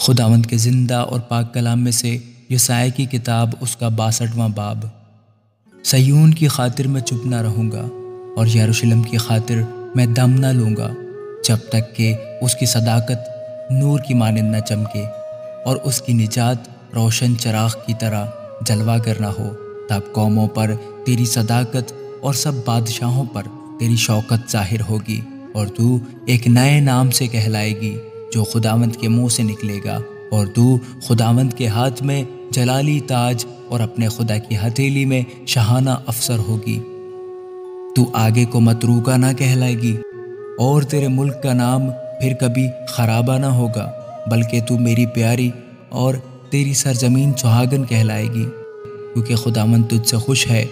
خداوند کے زندہ اور پاک کلام میں سے یسائی کی کتاب اس کا 62واں باب۔ صیون کی خاطر میں چپ نہ رہوں گا اور یروشلم کی خاطر میں دم نہ لوں گا جب تک کہ اس کی صداقت نور کی مانند نہ چمکے اور اس کی نجات روشن چراغ کی طرح جلوہ گر نہ ہو۔ تب قوموں پر تیری صداقت اور سب بادشاہوں پر تیری شوکت ظاہر ہوگی، اور تو ایک نئے نام سے کہلائے گی جو خداوند کے منہ سے نکلے گا، اور تو خداوند کے ہاتھ میں جلالی تاج اور اپنے خدا کی ہتھیلی میں شاہانہ افسر ہوگی۔ تو آگے کو متروکہ نہ کہلائے گی، اور تیرے ملک کا نام پھر کبھی خرابہ نہ ہوگا، بلکہ تو میری پیاری اور تیری سرزمین سہاگن کہلائے گی، کیونکہ خداوند تجھ سے خوش ہے،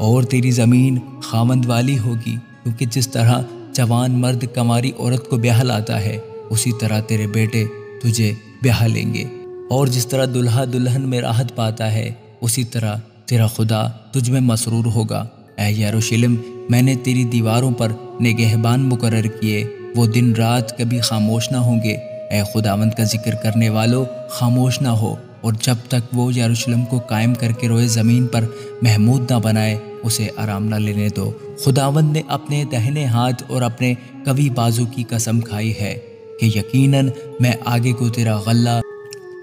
اور تیری زمین خاوند والی ہوگی، کیونکہ جس طرح جوان مرد کنواری عورت کو بیاہ لاتا ہے، اسی طرح تیرے بیٹے تجھے بیاہ لیں گے، اور جس طرح دلہا دلہن میں راحت پاتا ہے، اسی طرح تیرا خدا تجھ میں مسرور ہوگا۔ اے یروشلم، میں نے تیری دیواروں پر نگہبان مقرر کیے، وہ دن رات کبھی خاموش نہ ہوں گے۔ اے خداوند کا ذکر کرنے والو، خاموش نہ ہو، اور جب تک وہ یروشلم کو قائم کر کے روئے زمین پر محمود نہ بنائے، اسے آرام نہ لینے دو۔ خداوند نے اپنے دہنے ہاتھ اور اپنے قوی بازو کی قسم کھائی ہے کہ یقیناً میں آگے کو تیرا غلہ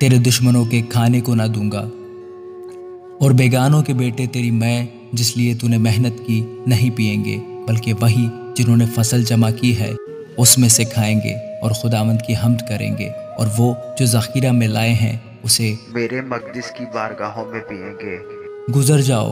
تیرے دشمنوں کے کھانے کو نہ دوں گا، اور بیگانوں کے بیٹے تیری میں جس لیے تو نے محنت کی نہیں پئیں گے، بلکہ وہی جنہوں نے فصل جمع کی ہے اس میں سے کھائیں گے اور خداوند کی حمد کریں گے، اور وہ جو ذخیرہ میں لائے ہیں اسے میرے مقدس کی بارگاہوں میں پئیں گے۔ گزر جاؤ،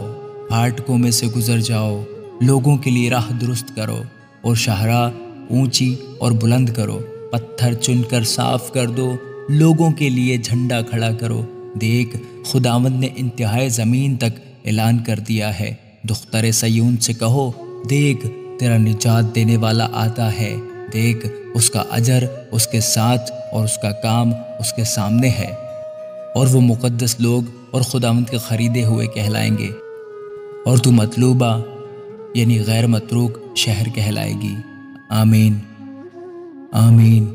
پھاٹکوں میں سے گزر جاؤ، لوگوں کے لیے راہ درست کرو، اور شاہراہ اونچی اور بلند کرو، پتھر چن کر صاف کر دو، لوگوں کے لیے جھنڈا کھڑا کرو۔ دیکھ، خداوند نے انتہائی زمین تک اعلان کر دیا ہے، دختر صیون سے کہو، دیکھ تیرا نجات دینے والا آتا ہے، دیکھ اس کا اجر اس کے ساتھ اور اس کا کام اس کے سامنے ہے، اور وہ مقدس لوگ اور خداوند کے خریدے ہوئے کہلائیں گے، اور تو مطلوبہ یعنی غیر متروک شہر کہلائے گی۔ آمین، آمین۔